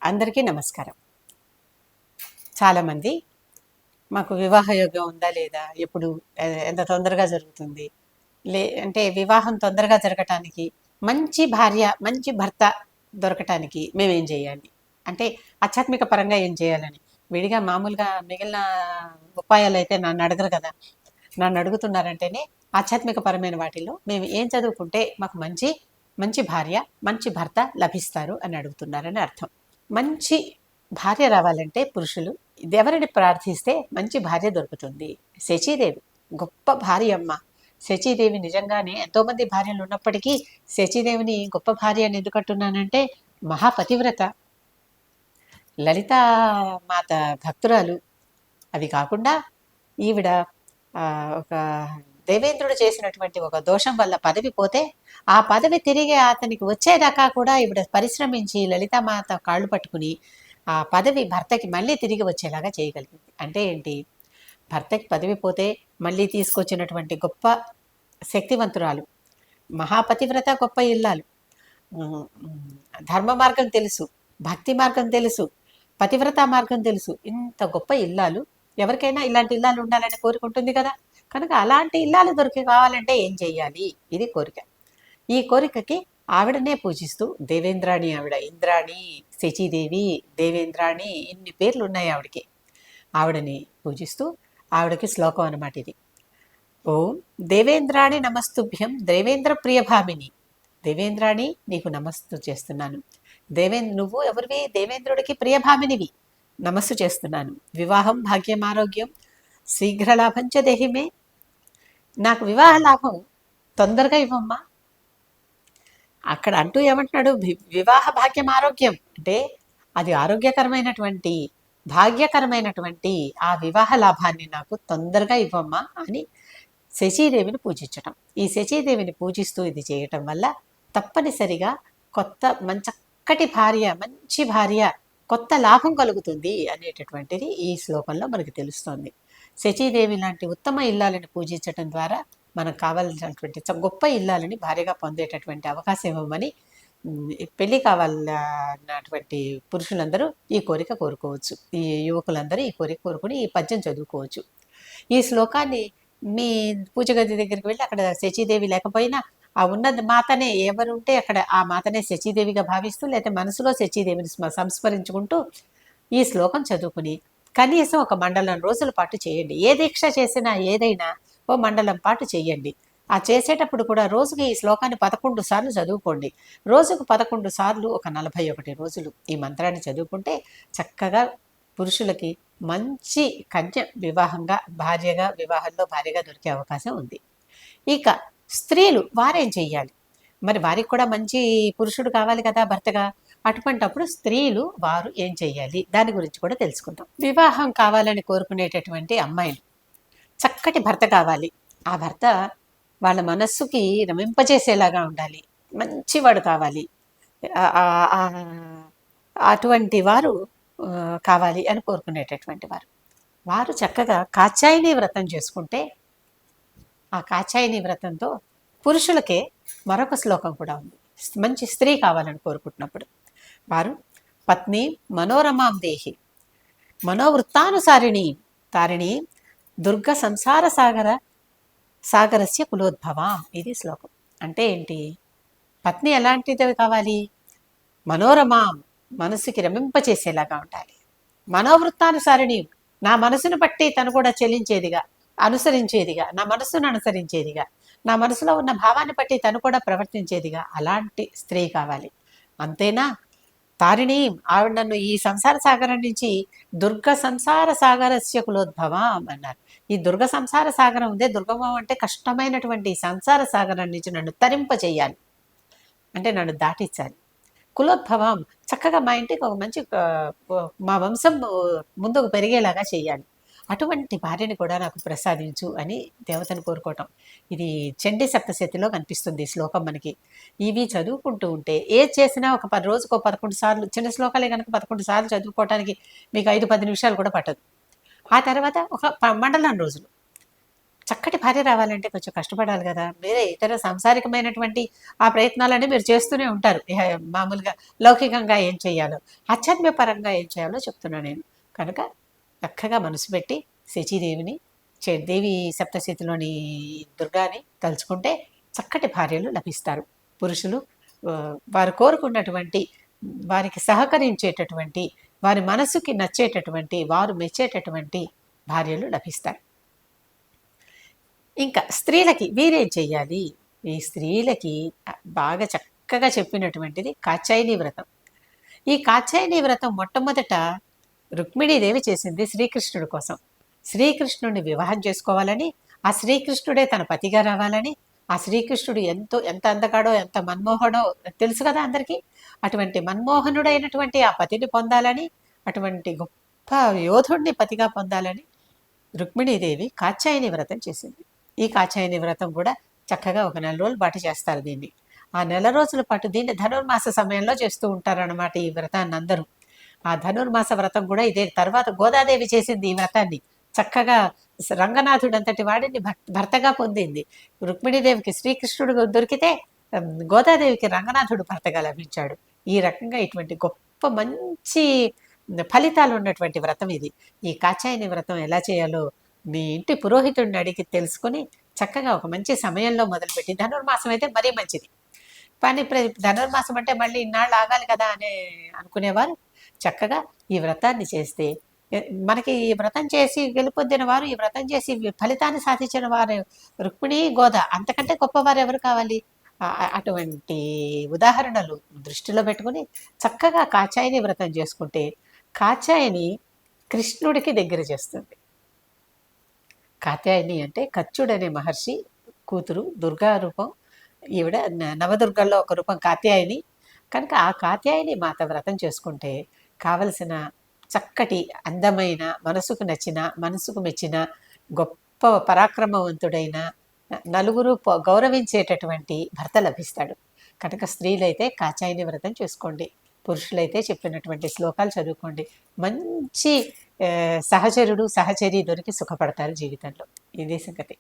అందరికీ నమస్కారం. చాలామంది మాకు వివాహ యోగ్యం ఉందా లేదా? ఎప్పుడు ఎంత తొందరగా జరుగుతుంది? అంటే వివాహం తొందరగా జరగటానికి మంచి భార్య, మంచి భర్త దొరకటానికి మేమేం చేయాలి? అంటే ఆధ్యాత్మిక పరంగా ఏం చేయాలని. విడిగా మామూలుగా మిగిలిన ఉపాయాలైతే నన్ను అడగరు కదా! నన్ను అడుగుతున్నారంటేనే ఆధ్యాత్మిక పరమైన వాటిల్లో మేము ఏం చదువుకుంటే మాకు మంచి మంచి భార్య, మంచి భర్త లభిస్తారు అని అడుగుతున్నారని అర్థం. మంచి భార్య రావాలంటే పురుషులు ఎవరిని ప్రార్థిస్తే మంచి భార్య దొరుకుతుంది? శచీదేవి గొప్ప భార్య అమ్మ. శచీదేవి నిజంగానే ఎంతోమంది భార్యలు ఉన్నప్పటికీ శచీదేవిని గొప్ప భార్య అని ఎందుకంటున్నానంటే మహాపతివ్రత, లలితా మాత భక్తురాలు. అది కాకుండా ఈవిడ ఒక దేవేంద్రుడు చేసినటువంటి ఒక దోషం వల్ల పదవి పోతే ఆ పదవి తిరిగి అతనికి వచ్చేదాకా కూడా ఈవిడ పరిశ్రమించి లలితామాత కాళ్ళు పట్టుకుని ఆ పదవి భర్తకి మళ్ళీ తిరిగి వచ్చేలాగా చేయగలిగింది. అంటే ఏంటి? భర్తకి పదవి పోతే మళ్ళీ తీసుకొచ్చినటువంటి గొప్ప శక్తివంతురాలు, మహాపతివ్రత, గొప్ప ఇల్లాలు. ధర్మ మార్గం తెలుసు, భక్తి మార్గం తెలుసు, పతివ్రత మార్గం తెలుసు. ఇంత గొప్ప ఇల్లాలు ఎవరికైనా ఇలాంటి ఇల్లాలు ఉండాలని కోరుకుంటుంది కదా. కనుక అలాంటి ఇల్లాలు కావాలంటే ఏం చెయ్యాలి? ఇది కోరిక. ఈ కోరికకి ఆవిడనే పూజిస్తూ దేవేంద్రాణి, ఆవిడ ఇంద్రాణి, శచీదేవి, దేవేంద్రాణి, ఇన్ని పేర్లు ఉన్నాయి ఆవిడకి. ఆవిడని పూజిస్తూ ఆవిడకి శ్లోకం అన్నమాట ఇది. ఓం దేవేంద్రాణి నమస్తుభ్యం దేవేంద్ర ప్రియభామిని. దేవేంద్రాణి నీకు నమస్తు చేస్తున్నాను. నువ్వు ఎవరివి? దేవేంద్రుడికి ప్రియభామినివి. నమస్సు చేస్తున్నాను. వివాహం భాగ్యం ఆరోగ్యం శీఘ్రలాభంచ దేహిమే. నాకు వివాహ లాభం తొందరగా ఇవ్వమ్మా. అక్కడ అంటూ ఏమంటున్నాడు? వివాహ భాగ్యం ఆరోగ్యం అంటే అది ఆరోగ్యకరమైనటువంటి భాగ్యకరమైనటువంటి ఆ వివాహ లాభాన్ని నాకు తొందరగా ఇవ్వమ్మా అని శచీదేవిని పూజించటం. ఈ శచీదేవిని పూజిస్తూ ఇది చేయటం వల్ల తప్పనిసరిగా చక్కటి భార్య, మంచి భార్య, కొత్త లాభం కలుగుతుంది అనేటటువంటిది ఈ శ్లోకంలో మనకు తెలుస్తోంది. శచీదేవి లాంటి ఉత్తమ ఇల్లాలని పూజించటం ద్వారా మనకు కావాల్సినటువంటి గొప్ప ఇల్లాలని భార్యగా పొందేటటువంటి అవకాశం ఇవ్వమని పెళ్లి కావాలన్నటువంటి పురుషులందరూ ఈ కోరిక కోరుకోవచ్చు. ఈ యువకులందరూ ఈ కోరిక కోరుకుని ఈ పద్యం చదువుకోవచ్చు. ఈ శ్లోకాన్ని మీ పూజ గది దగ్గరికి వెళ్ళి అక్కడ శచీదేవి లేకపోయినా ఆ ఉన్నది మాతనే ఎవరుంటే అక్కడ ఆ మాతనే శచీదేవిగా భావిస్తూ లేకపోతే మనసులో శచీదేవిని సంస్మరించుకుంటూ ఈ శ్లోకం చదువుకుని కనీసం ఒక మండలం రోజుల పాటు చేయండి. ఏ దీక్ష చేసినా ఏదైనా ఓ మండలం పాటు చేయండి. ఆ చేసేటప్పుడు కూడా రోజుకి ఈ శ్లోకాన్ని 11 సార్లు చదువుకోండి. రోజుకు 11 సార్లు ఒక 41 రోజులు ఈ మంత్రాన్ని చదువుకుంటే చక్కగా పురుషులకి మంచి కన్య వివాహంలో భార్యగా దొరికే అవకాశం ఉంది. ఇక స్త్రీలు వారేం చెయ్యాలి? మరి వారికి కూడా మంచి పురుషుడు కావాలి కదా భర్తగా. అటువంటప్పుడు స్త్రీలు వారు ఏం చెయ్యాలి? దాని గురించి కూడా తెలుసుకుందాం. వివాహం కావాలని కోరుకునేటటువంటి అమ్మాయిలు చక్కటి భర్త కావాలి. ఆ భర్త వాళ్ళ మనస్సుకి రమింపజేసేలాగా ఉండాలి. మంచివాడు కావాలి. అటువంటి వారు కావాలి అని కోరుకునేటటువంటి వారు చక్కగా కాచాయిని వ్రతం చేసుకుంటే ఆ కాచాయిని వ్రతంతో పురుషులకే మరొక శ్లోకం కూడా ఉంది. మంచి స్త్రీ కావాలని కోరుకుంటున్నప్పుడు వారు పత్ని మనోరమాం దేహి మనోవృత్తానుసారిణి తారిణి దుర్గ సంసార సాగరస్య కులోద్భవాం. ఇది శ్లోకం. అంటే ఏంటి? పత్ని ఎలాంటిది కావాలి? మనోరమాం, మనసుకి రమింపచేసేలాగా ఉండాలి. మనోవృత్తానుసారిణి, నా మనసును బట్టి తను కూడా చెల్లించేదిగా, అనుసరించేదిగా, నా మనస్సును అనుసరించేదిగా, నా మనసులో ఉన్న భావాన్ని బట్టి తను కూడా ప్రవర్తించేదిగా అలాంటి స్త్రీ కావాలి. అంతేనా? తారిణి, ఆవిడ నన్ను ఈ సంసార సాగరం నుంచి దుర్గ సంసార సాగరస్య కులోద్భవం అన్నారు. ఈ దుర్గ సంసార సాగరం ఉందే, దుర్గమం అంటే కష్టమైనటువంటి సంసార సాగరం నుంచి నన్ను తరింప చేయాలి, అంటే నన్ను దాటించాలి. కులోద్భవం, చక్కగా మా ఇంటికి ఒక మంచి మా వంశం ముందుకు పెరిగేలాగా చేయాలి. అటువంటి భార్యని కూడా నాకు ప్రసాదించు అని దేవతను కోరుకోవటం. ఇది చండీ సప్తశతిలో కనిపిస్తుంది శ్లోకం మనకి. ఇవి చదువుకుంటూ ఉంటే ఏది చేసినా ఒక రోజుకో 11 సార్లు, చిన్న శ్లోకాలే కనుక 11 సార్లు చదువుకోవటానికి మీకు 5-10 నిమిషాలు కూడా పట్టదు. ఆ తర్వాత ఒక మండలం రోజులు చక్కటి భార్య రావాలంటే కొంచెం కష్టపడాలి కదా. వేరే ఇతర సాంసారికమైనటువంటి ఆ ప్రయత్నాలన్నీ మీరు చేస్తూనే ఉంటారు. మామూలుగా లౌకికంగా ఏం చేయాలో, ఆధ్యాత్మికపరంగా ఏం చేయాలో చెప్తున్నా నేను. కనుక చక్కగా మనసు పెట్టి శచీదేవిని, దేవి సప్తశతిలోని దుర్గాని తలుచుకుంటే చక్కటి భార్యలు లభిస్తారు. పురుషులు వారు కోరుకున్నటువంటి, వారికి సహకరించేటటువంటి, వారి మనసుకి నచ్చేటటువంటి, వారు మెచ్చేటటువంటి భార్యలు లభిస్తారు. ఇంకా స్త్రీలకి వీరేం చెయ్యాలి? ఈ స్త్రీలకి బాగా చక్కగా చెప్పినటువంటిది కాత్యాయని వ్రతం. ఈ కాత్యాయని వ్రతం మొట్టమొదట రుక్మిణీదేవి చేసింది శ్రీకృష్ణుడి కోసం. శ్రీకృష్ణుడిని వివాహం చేసుకోవాలని, ఆ శ్రీకృష్ణుడే తన పతిగా రావాలని, ఆ శ్రీకృష్ణుడు ఎంత అందగాడో, ఎంత మన్మోహనో తెలుసు కదా అందరికీ. అటువంటి మన్మోహనుడైనటువంటి ఆ పతిని పొందాలని, అటువంటి గొప్ప యోధుడిని పతిగా పొందాలని రుక్మిణీదేవి కాత్యాయని వ్రతం చేసింది. ఈ కాత్యాయని వ్రతం కూడా చక్కగా ఒక 4 రోజుల పాటు చేస్తారు దీన్ని. ఆ 4 రోజుల పాటు దీన్ని ధనుర్మాస సమయంలో చేస్తూ ఉంటారన్నమాట ఈ వ్రతాన్ని అందరూ. ఆ ధనుర్మాస వ్రతం కూడా ఇదే. తర్వాత గోదాదేవి చేసింది ఈ వ్రతాన్ని. చక్కగా రంగనాథుడు అంతటి వాడిని భర్తగా పొందింది. రుక్మిణీదేవికి శ్రీకృష్ణుడు దొరికితే గోదాదేవికి రంగనాథుడు భర్తగా లభించాడు. ఈ రకంగా ఇటువంటి గొప్ప మంచి ఫలితాలు ఉన్నటువంటి వ్రతం ఇది. ఈ కాత్యాయని వ్రతం ఎలా చేయాలో మీ ఇంటి పురోహితుడిని అడిగి తెలుసుకుని చక్కగా ఒక మంచి సమయంలో మొదలుపెట్టి, ధనుర్మాసం అయితే మరీ మంచిది. కానీ ధనుర్మాసం అంటే మళ్ళీ ఇన్నాళ్ళు ఆగాలి కదా అని అనుకునేవారు చక్కగా ఈ వ్రతాన్ని చేస్తే, మనకి ఈ వ్రతం చేసి గెలుపొందిన వారు, ఈ వ్రతం చేసి ఫలితాన్ని సాధించిన వారు రుక్మిణి, గోద, అంతకంటే గొప్పవారు ఎవరు కావాలి? అటువంటి ఉదాహరణలు దృష్టిలో పెట్టుకుని చక్కగా కాత్యాయని వ్రతం చేసుకుంటే కాత్యాయని కృష్ణుడికి దగ్గర చేస్తుంది. కాత్యాయని అంటే కచ్చుడనే మహర్షి కూతురు, దుర్గా రూపం ఈవిడ. నవదుర్గల్లో ఒక రూపం కాత్యాయని. కనుక ఆ కాత్యాయని మాత వ్రతం చేసుకుంటే కావలసిన చక్కటి అందమైన, మనసుకు నచ్చిన, మనసుకు మెచ్చిన, గొప్ప పరాక్రమవంతుడైన, నలుగురు గౌరవించేటటువంటి భర్త లభిస్తాడు. కనుక స్త్రీలైతే కాత్యాయని వ్రతం చేసుకోండి, పురుషులైతే చెప్పినటువంటి శ్లోకాలు చదువుకోండి. మంచి సహచరుడు, సహచరి దొరికి సుఖపడతారు జీవితంలో. ఇదే సంగతి.